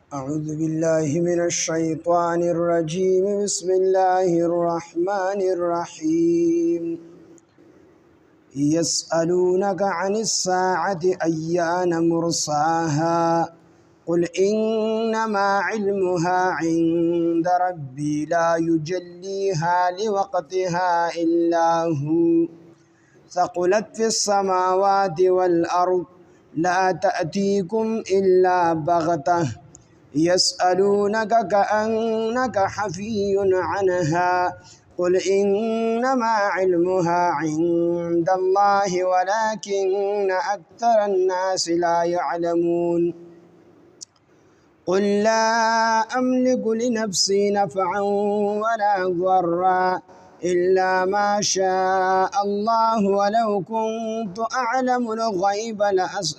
أعوذ بالله من الشيطان الرجيم بسم الله الرحمن الرحيم يسألونك عن الساعة أيان مرساها قل إنما علمها عند ربي لا يجليها لوقتها إلا هو ثقلت في السماوات والأرض لا تأتيكم إلا بغتة يسألونك كأنك حفي عنها قل إنما علمها عند الله ولكن أكثر الناس لا يعلمون قل لا أملك لنفسي نفعا ولا ضرا إلا ما شاء الله ولو كنت أعلم الغيب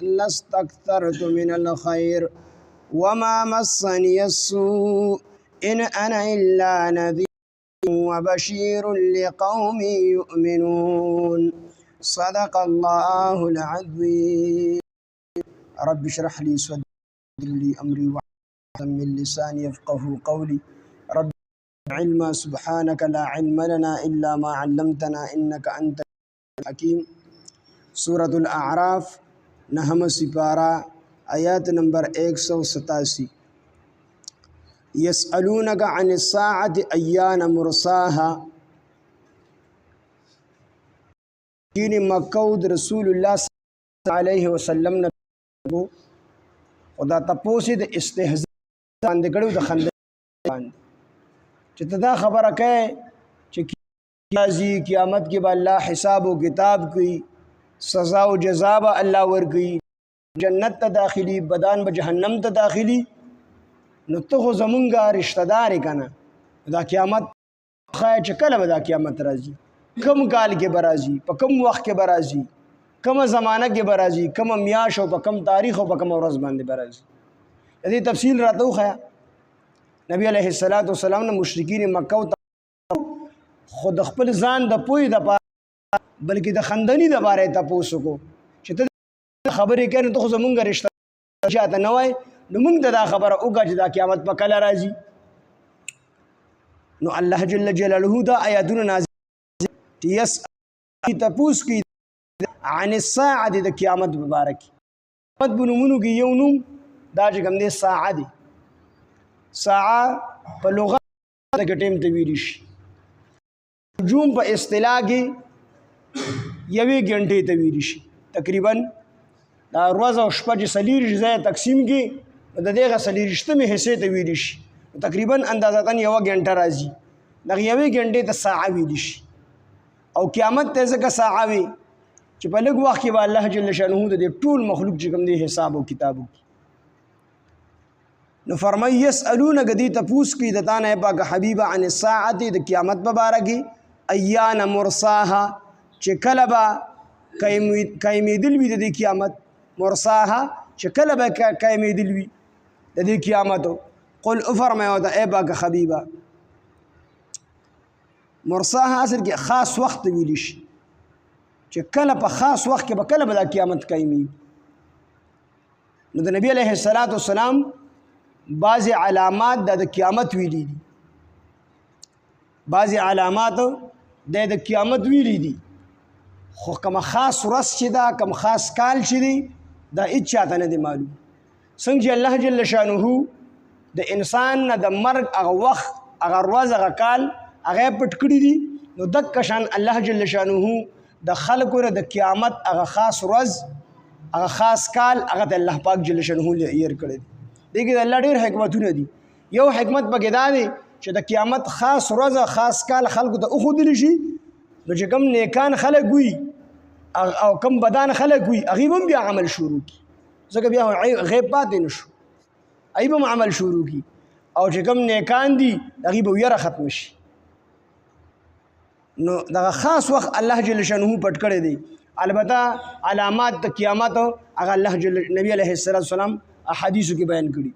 لاستكثرت من الخير وما مسني السوء إن أنا إلا نذير وبشير لقوم يؤمنون صدق الله العظيم رب اشرح لي صدري لي أمري واحلل من لساني يفقه قولي رب علما سبحانك لا علم لنا إلا ما علمتنا إنك أنت الحكيم سورة الأعراف نهم سپارہ آیات نمبر 187 يسألونك عن الساعة أيان مرساها دین مکود رسول الله صلی الله علیه وسلم نه خدا تپوسی د استهزاء باندې کړو د خندق باندې چې دا خبره کوي چې قیامت کې به الله حساب او کتاب کوي سزا او جزا به الله ورکوي جنت ته داخلي بدان به جهنم ته داخلي نو ته خو زمونږه رشتہ دار کنه دا قیامت خای چې کله به دا قیامت راځي کم کال کې به راځي په کم وخت کې به راځي کومه زمانہ کې به راځي کومه میاشت او په کم تاریخ او په کم ورځ باندې به راځي دې تفصیل راته وخیا نبی علیہ الصلوۃ والسلام نے مشرکین مکه خود خپل ځان د پوی د بلکې د خندنی د باره تاسو کو چې ته خبرې کړې ته زمونږ رشتہ چاته نه وای نو موږ دا خبره وکړه چې دا قیامت په کله راځي نو الله جل جلاله دا آیاتونه نازل یس تپوس کی عن الساعه د قیامت مبارک قد بنمونو کې یو نوم دا چې کوم دې ساعه دي ساعه په لغت کې ټیم ته ویل شي جوم په اصطلاح کې یوې غنټې ته ویل شي تقریبا دا ورځ او شپه چې سلیری ځای تقسیم کې د دغه سلیریشتمه حصے ته ویل شي تقریبا اندازاتن یو غنټه راځي دغه یوې غنټې ته ساعه ویل شي او قیامت ته ځکه ساعه وي چې په لږ وخت کې به الله جل شانه د ټول مخلوق چې کوم دی حساب او کتاب وکړي نو فرمای یسالونک دی تپوس کی د تانه پاک حبیب عن الساعه د قیامت مبارکی ایان مرساها چې کله به قیامېدل وي د قیامت مرساها چې کله به قیامېدل وي د قیامت قل فرمایو ته ای پاک حبیبا مرساها اصل کې خاص وخت ویل شي چې کله په خاص وخت کې به کله به د قیامت قیامي نو د نبی علیه الصلاۃ والسلام بعض علامات د قیامت ویلي دي بعض علامات د قیامت ویلي دي خو کوم خاص ورځ چې دا کوم خاص کال چې دی دا هیڅ چاته نه دی معلوم څنګه چې الله جل شانه د انسان نه د مرګ هغه وخت هغه ورځ هغه کال هغه پټ کړی دي نو دک شان الله جل شانه د خلقو د قیامت هغه خاص ورځ هغه خاص کال هغه د الله پاک جل شانه یې کړی دی دغه الله ډېر حکمتونه دي یو حکمت پکې دا دی چې د قیامت خاص ورځ خاص کال خلقو ته اخودل شي نو چې کوم نیکان خلق وي او کوم بدان خلق وي هغه هم بیا عمل شروع کی ځکه بیا غیب پاتې نشو ایبه عمل شروع کی او چې کوم نیکان دي هغه به یره ختم شي نو دغه خاص وخت الله جل شانه پټ کړی دی البته علامات د قیامت هغه الله جل نبی علیه السلام احادیثو کې بیان کړي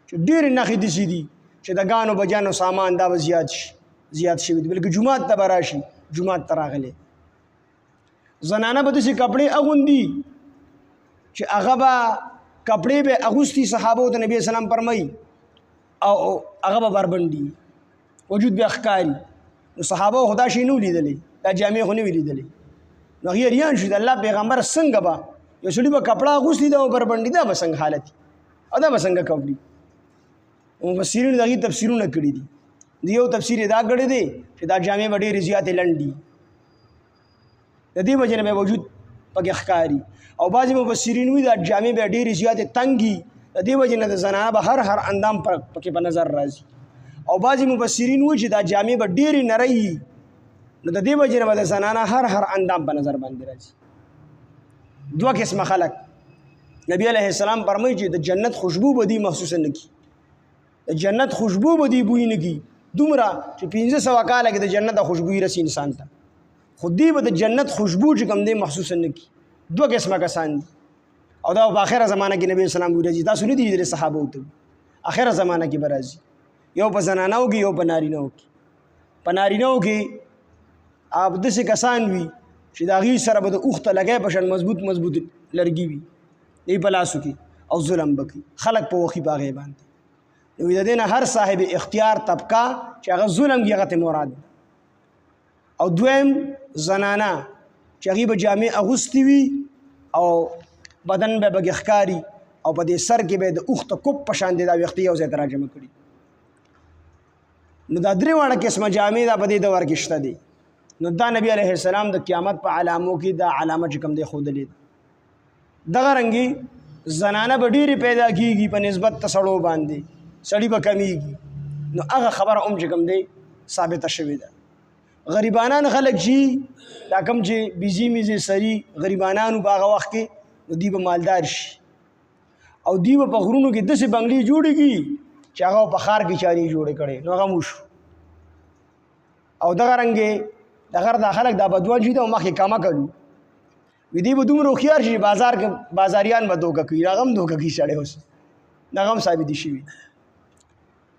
چې ډېر نخې دي چې د غانو بجانو سامان دا زیات شي بلکې جمعات ته براشي جمعات ته راغلي زنانه به داسې کپړې اغوندي چې هغه به کپڑے به اغوستی صحابو ته نبی اسلام فرمای او هغه به بربندي وجود به اخکاری نو صحابه خدا شي نو لیدلې دا جامع خو نه وی لیدلې نو غیر ریان شو د الله پیغمبر څنګه با یو سړي به کپڑا اغوستی دا بربندي دا به څنګه حالت ادا به څنګه کوي مفسرین دغه تفسیرونه کړی دي دیو تفسیر دا کړی دی چې دا جامع ډېرې زیاتې لنډي د دې وجه نه به وجود پکې ښکاري او بعضې مفسرین وایي دا جامع به ډېرې زیاتې تنګي د دې وجه نه د زنانه به هر اندام پکې په نظر راځي او بعضې مفسرین وایي چې دا جامع به ډېرې نری وي نو د دې وجه نه به د زنانه هر اندام په نظر باندې راځي دوه قسمه خلک نبی علیه السلام فرمایي چې د جنت خوشبو به دې محسوسه نه کړي د جنت خوشبو به دې بوی نه کړي دومره چې 1500 کاله کې د جنت د خوشبویي رسي انسان ته خو دې به د جنت خوشبو چې کوم دی محسوسه نه کړي دوه قسمه کسان دي او دا په آخره زمانه کې نبی اسلام وی راځي تاسو نه دي لیدلي صحابه ته آخره زمانه کې به راځي یو په زنانو کې یو په نارینهو کې په نارینهو کې آپ داسې کسان وي چې د هغې سره به د اوښته لګی په شان مضبوط لرګي وي دی په لاسو کې او ظلم به کوي خلک په وخي په هغې باندې نو د دې نه هر صاحب اختیار طبقه چې هغه ظلم کې هغه ته مراد او دویم زنانه چې هغې به جامې اغوستې وي او بدن به پکې ښکاري او په دې سر کې به د اوښته کوب په شان دی دا ویښتې یو ځای ته راجمع کړي نو دا درې واړه قسمه جامې دا په دې دور کې شته دي نو دا نبی علیه السلام د قیامت په علامو کې دا علامه چې کوم دی ښودلې ده دغه رنګې زنانه به ډېرې پیدا کېږي په نسبت ته سړو باندې سړي به کمیږي نو هغه خبره چې کوم دی ثابته شوې ده غریبانان خلک چې دا کوم چې بیزي میزې سري غریبانانو په هغه وخت کې نو دوی به مالدار شي او دوی به په غرونو کې داسې بنګلې جوړېږي چې هغه په ښار کې چارې جوړې کړې نو هغه موشو او دغه رنګې د غر دا خلک دا بدوان شي ته مخکې کامه کړو وي دوی به دومره هوښیار شي بازار کې بازاریان به دوکه کوي هغه هم دوکه کوي سړی اوس هغه هم ثابتې شوي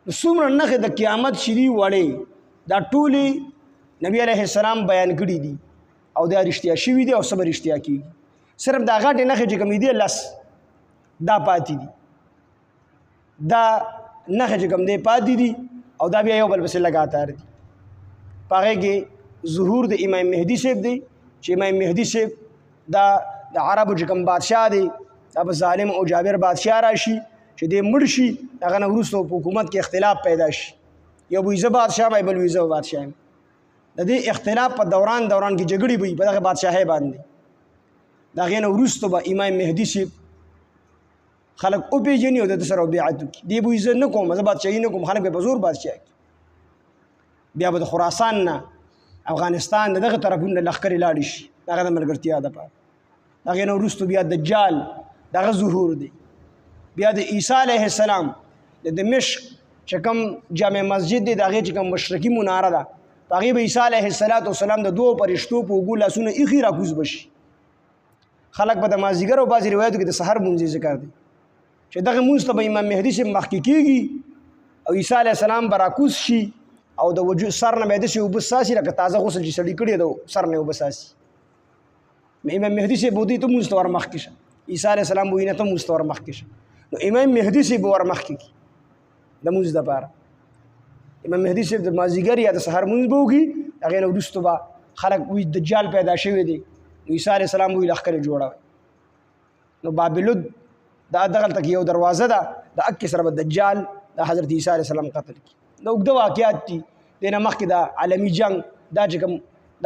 نو څومره نښې د قیامت چې دي وړې دا ټولې نبی علیه السلام بیان کړي دي او دا رښتیا شوي دي او څه به رښتیا کېږي صرف دا غټې نښې چې کومې دي لس دا پاتې دي دا نښې چې کوم دی پاتې دي او دا بیا یو بل پسې لګاتار دي په هغې کې ظهور د امام مهدي صاحب دی چې امام مهدي صاحب دا د عربو چې کوم بادشاه دی دا به ظالم او جابر بادشاه راشي چې دی مړ شي هغه نه وروسته په حکومت کې اختلاف پیدا شي یو وایي زه بادشاه یم بل وایي زه بادشاه یم د دې اختلاف په دوران کې جګړې وي په دغه بادشاهۍ باندې د هغې نه وروسته به امام مهدي صاحب خلک وپېژني او د ده سره بیعت وکړي دی به وایي زه نه کوم زه بادشاهي نه کوم خلک به په زور بادشاه کړي بیا به د خراسان نه افغانستان دغه طرفونه لښکرې لاړې شي هغه د ملګرتیا دپاره د هغې نه وروسته بیا دجال دغه ظهور دی بیا د عیسی علیه السلام د دمشق چې کوم جامع مسجد دی د هغې چې کوم مشرقي مناره ده په هغې به عیسی علیه السلام د دوو فرشتو په اوږو لاسونه ایښي راکوز به شي خلک به د مازدیګر او بعضې روایتو کې د سحر مونځ ذکر دی چې دغه مونځ ته به امام مهدي صاحب مخکې کېږي او عیسی علیه السلام به راکوز شي او د وجود سر نه به یې داسې اوبه څاڅي لکه تازه غسل چې سړي کړي د سر نه اوبه څاڅي امام مهدي صاحب به دوی ته مونځ ته ور مخکې شه عیسی علیه السلام به وایي نه ته مونځ ته ور مخکې شه نو امام مهدي صاحب به ور مخکې کړي د مونځ دپاره امام مهدي صاحب د مازدیګر یا د سحر مونځ به وکړي هغې نه وروسته به خلک وایي دجال پیدا شوی دی نو عیسی علیه السلام وایي لښکرې جوړوئ نو بابلود دا دغلته کې یو دروازه ده د اکې سره به دجال د حضرت عیسی علیه السلام قتل کړي دا اوږده واقعات دي دې نه مخکې د عالمي جنګ دا چې کوم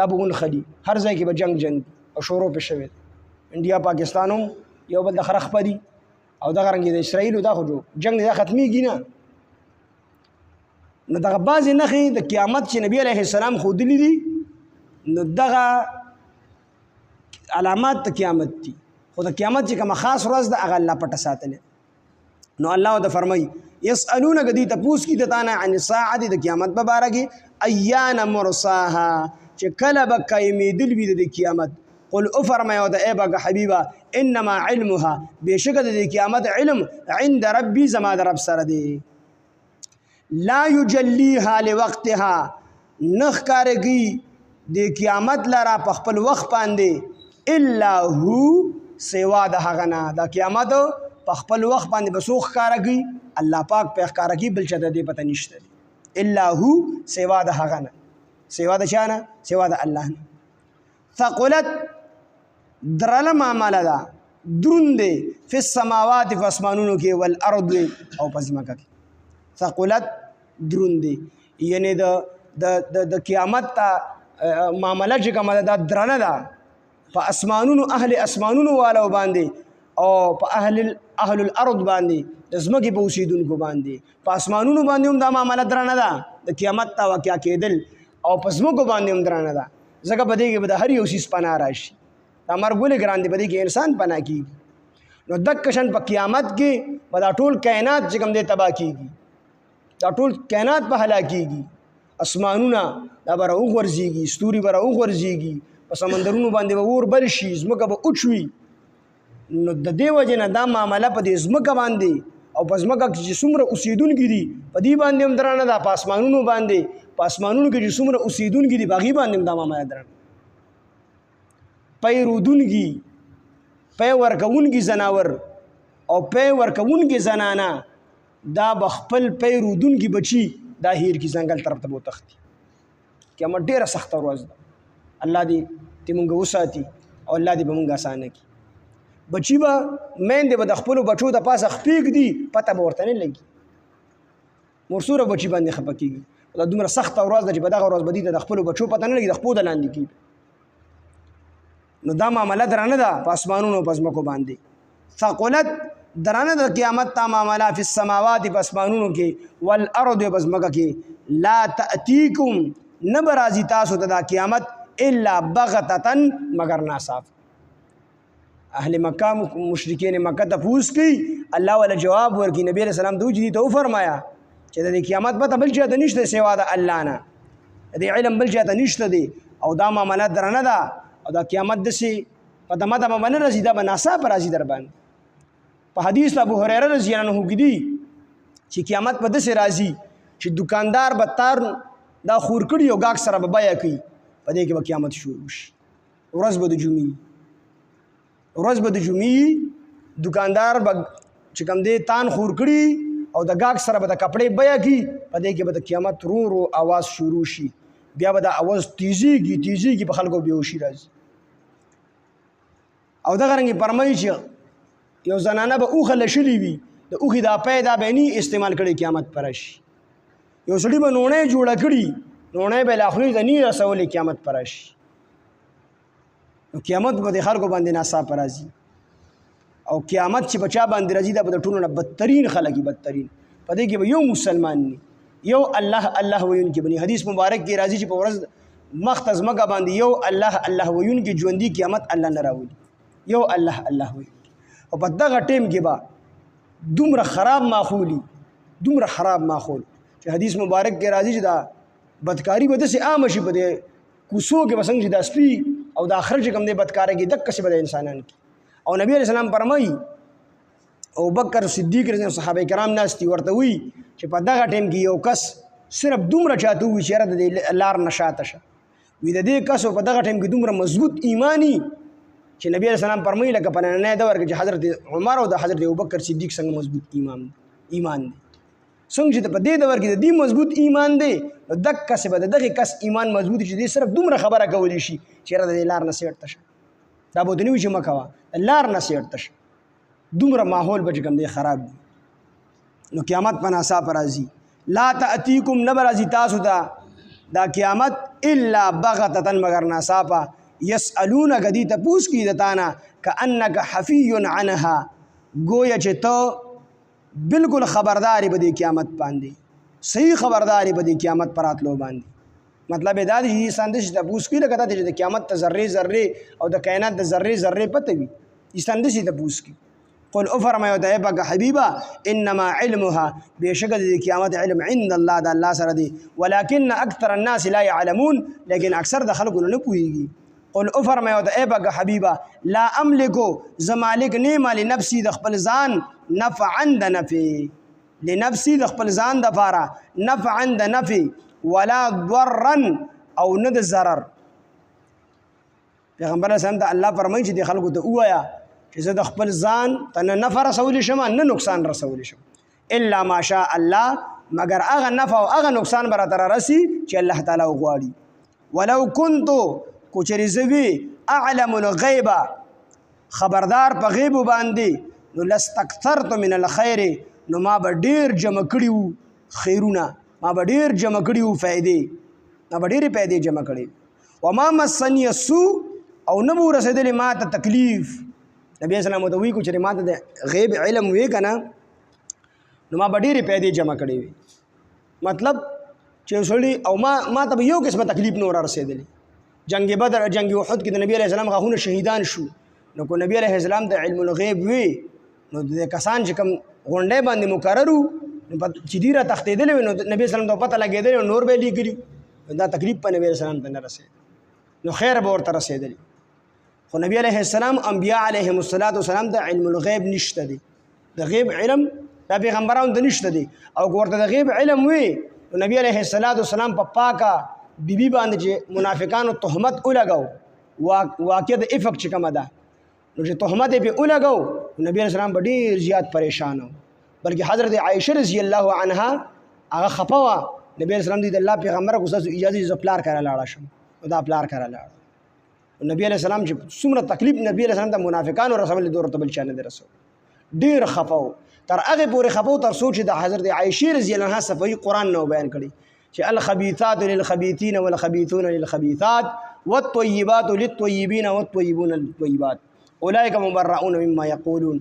دا به ونښلي هر ځای کې به جنګ او شروع پې شوی دی انډیا پاکستان هم یو بل د خره خپه دي او دغه رنګې د اسرائیلو دا خو جنګ دا ختمیږي نه نو دغه بعضې نښې د قیامت چې نبی علیه السلام ښودلي دي نو دغه علامات د قیامت دي خو د قیامت چې کومه خاص ورځ ده هغه الله پټه ساتلې نو الله ورته فرمایي یسألونک دوی تپوس کي د تا نه عن الساعة د قیامت په باره کې ایان مرساها چې کله به قایمېدل وي د قیامت قل او فرمایه د ای بګه حبیبه انما علمها بېشکه د قیامت علم عند ربي زما د رب سره دی لا یجلیها لوقتها نه ښکارېږي د قیامت لره په خپل وخت باندې الا هو سوا د هغه نه د قیامت په خپل وخت باندې بسو ښکارا کوي الله پاک په ښکارا کوي بل چاته دې پته نشته الا هو سوا د هغه نه سوا د چا نه سوا د الله نه ثقلت درله معامله ده دروند دی فی السماوات په اسمانونو کې والارض او په ځمکه کې ثقلت دروند دی یعنی د قیامت ته معامله چې کومه ده دا درنه ده په اسمانونو اهل اسمانونو والو باندې او په اهل الارض باندې د ځمکې په اوسیدونکو باندې په اسمانونو باندې هم دا معامله درنه ده د قیامت ته واقع کېدل او په ځمکو باندې هم درنه ده ځکه په دې کې به د هر یو څیز پناه راشي دا مرګ ولې ګران دی په دې کې انسان پناه کېږي نو دک شان په قیامت کې به دا ټول کائنات چې کوم دی تباه کېږي دا ټول کائنات په هلاکېږي اسمانونه دا به راوغورځېږي ستوري به راوغورځېږي په سمندرونو باندې به اور بل شي ځمکه به اوچوي نو د دې وجې نه دا معامله په دې ځمکه باندې او په ځمکه کې چې څومره اوسېدونکي دي په دې باندې هم درانه ده په اسمانونو باندې په اسمانونو کې چې څومره اوسېدونکي دي په هغې باندې هم دا معامله درانه پی رودونکي پی ورکوونکي زناور او پی ورکوونکي زنانه دا به خپل پی رودونکي بچي دا هیر کی ځنګل طرف ته به وتښتي قیامت ډېره سخته ورځ ده الله دې موږ وساتي او الله دې به موږ اسانه کړي بچي به میندې به د خپلو بچو د پاسه خپېږدي پته به ورته نه لګي مرسوره بچي باندې خفه کېږي دا دومره سخته ورځ ده چې په دغه ورځ به دې ته د خپلو بچو پته نه لګي د خپو د لاندې کېږي نو دا معامله درانه ده په اسمانونو په ځمکو باندې ثقلت درانه د قیامت تا معامله فی السماوات په اسمانونو کې والارض په ځمکه کې لا تأتیکم نه به راځي تاسو ته دا قیامت الا بغتة مگر ناصاف اهل مکه مشرکین مکه ته پوښ کوي الله ولا جواب ورکړي نبی علیہ السلام ته وجدي ته فرمایا چې د قیامت پته بل چاته نشته سوا د الله نه د علم بل چاته نشته دی او دا معامله درانه ده او دا قیامت دسې په دمه دمه باندې راځي دا به ناڅاپه راځي در باندې په حدیث ابو هریره رضی الله عنه کې دي چې قیامت په دسې راځي چې دکاندار به تار دا خور کړي او ګاګ سره به بیه کوي په دې کې به قیامت شروع شي ورځ به د جمعې دکاندار به چې کوم دی تان خور کړي او د ګاګ سره به د کپړې بیه کوي په دې کې به د قیامت رو آواز شروع شي بیا به دا اواز تیزیږي په خلکو بیهوشي راځي او دغه رنګې فرمایي چې یو زنانه به اوښه لشلې وي د اوښې دا پی دا به نه استعمال کړي قیامت پر راشي یو سړي به نوڼۍ جوړه کړي نوڼۍ به لا خولې ته نه رسولې قیامت پر راشي نو قیامت به د خلکو باندې ناڅاپه راځي او قیامت چې په چا باندې راځي دا به د ټولو نه بدترین خلک بدترین په دې کې به یو مسلمان نه یو الله ویونکي بني حدیث مبارک کې راځي چې په ورځ مخ ته ځمکه باندې یو الله ویونکي ژوندي قیامت الله نه راولي یو الله ویونکي او په دغه ټیم کې به دومره خراب ماحول چې حدیث مبارک کې راځي چې دا بدکاری به داسې عام شي په دې کوڅو کې به څنګه چې دا سپي او دا آخر چې کوم دی بدکاره کې دقسې به د انسانان کې او نبی علیہ السلام فرمایي او بکر صدیق رضی الله صحابه کرام ناستي ورته وی چې په دغه ټیم کې یو کس صرف دومره چاته وي چې د لار نشاته شه وي د دې کس په دغه ټیم کې دومره مضبوط ایمانی چې نبی علیہ السلام فرمایي لکه په نننی دور کې چې حضرت عمر او د حضرت ابوبکر صدیق څنګه مضبوط ایمان دی څنګه چې په دې دور کې د دې مضبوط ایمان دی نو دک کس به دغه کس ایمان مضبوط چې دې صرف دومره خبره کولی شي چې د لار نه سیټ شه دا به دنیو چې مکوه لار نه سیټ شه دومره ماحول به چې کوم دی خراب دی نو قیامت په ناڅاپه راځي لا تأتیکم نه به راځي تاسو ته دا قیامت الا بغتة مگر ناڅاپه یسألونک دې تپوس کوي د تا نه کأنک حفی عنها گویا چې ته بالکل خبرداری به د قیامت باندې صحیح خبرداری به د قیامت پر راتلو باندې مطلب دا دی چې انسان دې تپوس کوي لکه چې د قیامت ته ذرې او د کائنات د ذرې پته وي انسان دې تپوس کوي قل افرمایو ته بګه حبیبا انما علمها بشک د قیامت علم عند الله د الله سره دی ولكن اکثر الناس لا يعلمون لیکن اکثر د خلکو نه پوهیږي قل افرمایو ته بګه حبیبا لا املکو زمالک نیمه لنفسي د خپل ځان نفعا د نفع لنفسي د خپل ځان د فاره نفعا د نفع ولا ضرا او نه د ضرر پیغمبر اسلام ته الله فرمایي چې د خلکو ته وایا چې زه د خپل ځان ته نه نفع رسولی شم نه نقصان رسولی شم الا ماشاء الله مگر هغه نفع او هغه نقصان به راته راسي چې الله تعالی وغواړي. ولو كنت کو چېرې زه وي اعلم الغیب خبردار په غیب باندې نو لاستكثرت من الخير نو ما به ډېر جمع کړي وو خیرونه ما به ډېر جمع کړي وو فایدې ما به ډېرې فایدې جمع کړي وما مسني السوء او نه به ورسېدلې ما ته تکلیف. نبی اسلام ورته وایي چې ما ته د غیب علم وی که نه نو ما به ډېرې پیدې جمع کړې وي مطلب چې سړي او ما ته به یو قسمه تکلیف نه ورسېدلی. جنگ بدر جنگ احد کې د نبی علیه السلام غاښونه شهیدان شو نو کو نبی علیه السلام د علم الغیب وی نو د کسان چې کوم غونډۍ باندې مقرر وو چې دی را تښتېدلی وي نو نبی اسلام ته پته لګېدلی او نور به یې لیکلي دا تکلیف په نبی علیه السلام ته نه رسېد نو خیر به ورته رسېدلی. خو نبی علیه السلام انبیا علیهم السلام د علم الغیب نشته دی د غیب علم دا پیغمبرانو ته نشته دی او که ورته د غیب علم وي نو نبی علیه السلام په پاکه بیبي باندې چې منافقانو تهمت ولګو واقع د افق چې کومه ده نو چې تهمت یې پرې ولګو نبی علیه السلام به ډېر زیات پریشان و بلکې حضرت عایشه رضی الله عنها هغه خفه وه. نبی علیه السلام د الله پیغمبره که ستاسو اجازه زه پلار کره لاړه شم نو دا پلار کره لاړه. نبی علیه السلام چې څومره تکلیف نبی علیه السلام ته منافقانو رسول دې ورته بل چا نه دی رسول ډېر خفه و تر هغې پورې خفه و تر څو چې د حضرت عایشې رضی الله عنها صفوي قرآن نه بیان کړي چې الخبیثات للخبیثین والخبیثون للخبیثات والطیبات للطیبین والطیبون للطیبات اولئک مبرؤون مما یقولون.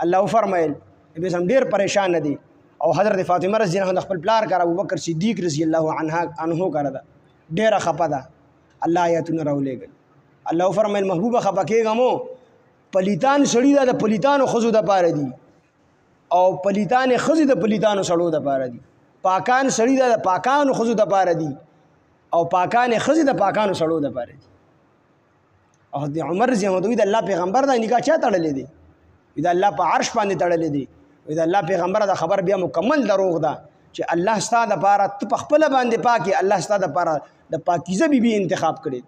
الله فرمایل نبی اسلام ډېر پریشان دي او حضرت فاطمه رضی الله عنها خپل پلار کار ابوبکر صدیق رضی الله عنه کار ده ډېره خفه ده الله آیاتونه راولېږل. الله فرمایل محبوبه خفه کېږه مو پلیتان سړي دا د پلیتانو ښځو دپاره دي او پلیتانې ښځې د پلیتانو سړو دپاره دي پاکان سړي دا د پاکانو ښځو دپاره دي او پاکانې ښځې د پاکانو سړو دپاره دي. او د عمر رضی الله عنه د الله پیغمبر دا نکاح چا تړلی دی د الله په عرش باندې تړلی دی د الله پیغمبر دا خبر بیا مکمل دروغ ده چې الله ستا دپاره ته په خپله باندې پاکې الله ستا دپاره د پاکیزه بیبي انتخاب کړي.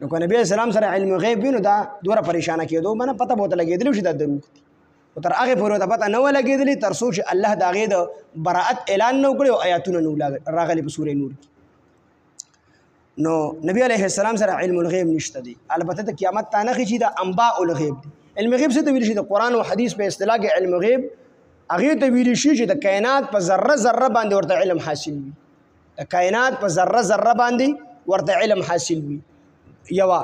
نو که نبی اسلام سره علم غیب وي نو دا دومره پریشانه کېدو منه پته به ورته لګېدلی چې دا دروغ دي خو تر هغې پورې ورته پته نه وه لګېدلې تر څو چې الله د هغې د براعت اعلان نه وکړي او آیاتونه نه راغلي په سورې نور کې. نو نبی علیه السلام سره علم الغیب نشته دی البته د قیامت ته نښې چې دا انباء الغیب دی. علم غیب څه ته ویل شي د قرآن او حدیث په اصطلاح کې علم غیب هغې ته ویل شي چې د کائنات په ذره ذره باندې ورته علم حاصل وي د کائنات په ذره ذره باندې ورته علم حاصل وي. یوه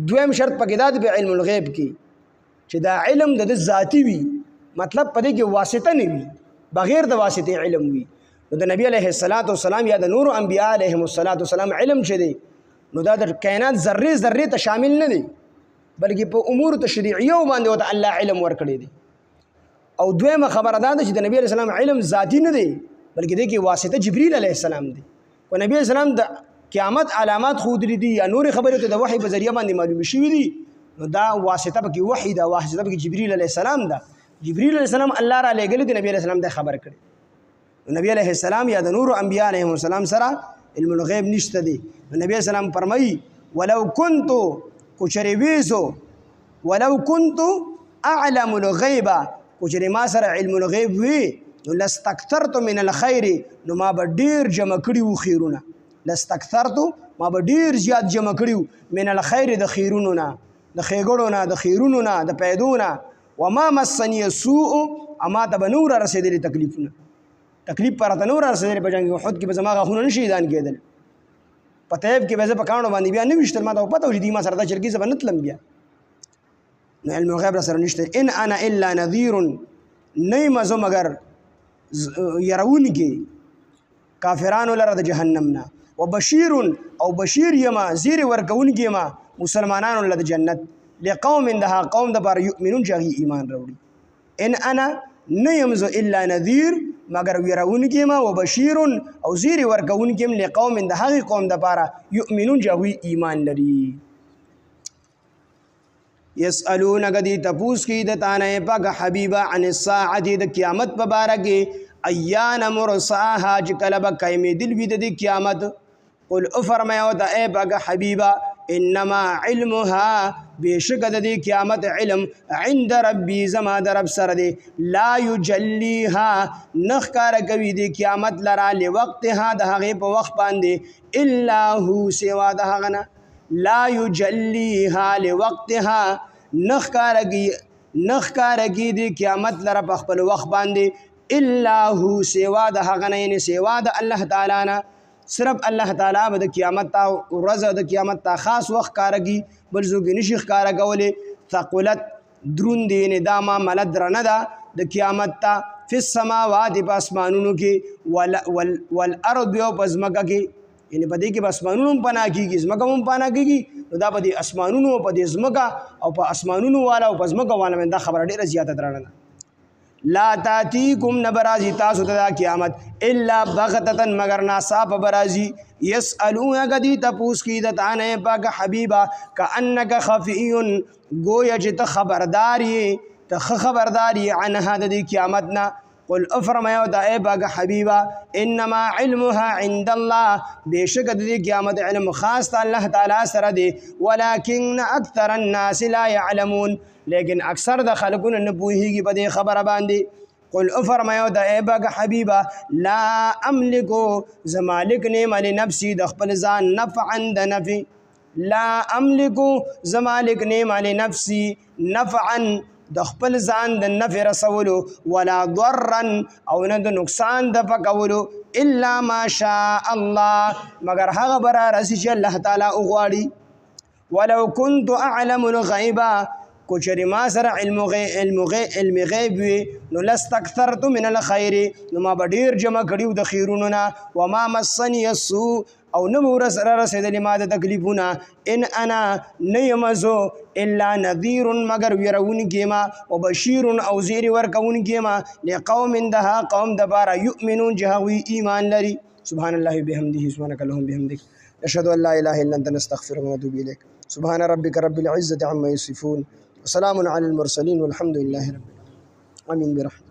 دویم شرط پکې دا دی په علم الغیب کې چې دا علم د ذاتی وي مطلب په دې کې واسطه نه وي بغیر د واسطې علم وي. نو د نبی علیه السلام یا د نورو انبیا علیهم السلام علم چې دی نو دا د کائنات ذرې ذرې ته شامل نه دی بلکې په امور تشریعیو باندې ورته الله علم ورکړی دی. او دویمه خبره دا ده چې د نبی علیه السلام علم ذاتی نه دی بلکې دې کې واسطه جبریل علیه السلام دی. او نبی علیه السلام د قیامت علامات ښودلي دي یا نورې خبرې ته د وحی په ذریعه باندې معلومې شوي دي نو دا واسطه پکې وحی ده واسطه پکې جبریل علیه السلام ده. جبریل علیه السلام الله را لېږلی دی نبی علیه السلام ته خبر کړی. نبی علیه السلام یا د نورو انبیا علیهم السلام سره علم الغیب نشته دی. نبی علیه السلام فرمایي ولو كنت کوچرې ویزو ولو كنت اعلم الغیب کوچرې ما سره علم الغیب وي نو لاستكثرت من الخير نو ما به ډېر جمع کړي وو خیرونه لاستكثرت ما به ډېر زیات جمع کړي وو من الخير د خیرونو نه د ښېګړو نه د خیرونو نه د پیدو نه وما مسني السوء اما ته به نه ور رسېدلي تکلیفونه تکلیف پر راته نه ور رسېدلی په جنګ احد کې به زما غاښونه نه شهیدان کېدل په طیب کې به زه په کاڼو باندې بیا نه ویشتل ما ته پته و چې دوی ما سره دا چرګي زه به نه تلم بیا. نو علم الغیب را سره نشته. ان انا الا نذیر نه یم زه مګر یرونکي کافرانو لره د جهنم نه وبشیر او بشیر یما زیر ورکونکي یما مسلمانانو له د جنت لقوم دها قوم د بار یؤمنون چې هغې ایمان راوړي. ان انا نه یم زه الا نذیر مگر ویرونکي یم وبشیر او زیر ورکونکي یم لقوم د هغې قوم دپاره یؤمنون چې هغوی ایمان لري. یسألونک دی تپوس کی د تانه پاک حبیبه عن الساعه د قیامت په باره کې ایان مرساها چې کله به قیمېدل وي د دې قیامت قل او فرمایه ورته ای پاک حبیبه انما علمها بشک د دې قیامت علم عند ربي زما د رب سره دی لا یجلیها نخکار کوي د قیامت لرا لوقتها د هغه په وخت باندې الا هو سوا د هغه نه لا یجلیها لوقتها نخکارگی دی قیامت لره په خپل وخت باندې الا هو سوا د هغه نه یعنی سوا د الله تعالی نه صرف الله تعالی به د قیامت تا ورځ د قیامت تا خاص وخت کارگی بل زوګ نشي کارګولې ثقلت درون دی نه دا معامله درنه ده د قیامت تا فی السماوات په اسمانونو کې والارض او پزمکه کې یعنی په دې کې اسمانونو پناه کیږي زمکه هم پناه کیږي نو دا په دې اسمانونو په دې زمکه او په اسمانونو والا او په زمکه والا من دا خبره ډیره زیاته درنه لا تاتیکم نبرازی تاسو ته قیامت الا بغتتن مگر ناصاف برازی یسالون غدی تپوس کی د تانه پاک حبیبا کانک خفی گویا چې ته خبرداری عن هذا دی قیامتنا قل افرمایو دا اے باغ حبیبا انما علمها عند الله بیشک د قیامت علم خاص الله تعالی سره دی ولكن اکثر الناس لا يعلمون لیکن اکثر د خلقونه نه پوهیږي په دې خبره باندې قل افرمایو دا اے باغ حبیبا لا املکو زمالک نه مل نفسي د خپل ځان نفعا د نفي لا املکو زمالک نه مل نفسي نفعا د خپل ځان د نفع رسولو ولا ضرا او نه د نقصان د پکولو الا ما شاء الله مگر هغه بر راشي چې الله تعالی وغواړي ولو كنت اعلم الغيب کوچری ما سره علم غیب وي نو لستكثرت من الخير نو ما بډیر جمع کړیو د خیرونو نه وما مسني السوء او نو رسیدلی ما د تکلیفونه ان انا نیمزو الا نذیر مگر ويرون کېما وبشیر او زیر ورکون کېما لقوم دها قوم دبار یؤمنون جهوی ایمان لري سبحان الله بحمده سبحانك اللهم بحمدك اشهد ان لا اله الا انت نستغفرك ونتوب اليك سبحان ربك رب العزه عما يصفون وسلام على المرسلين والحمد لله رب العالمين آمين برحمته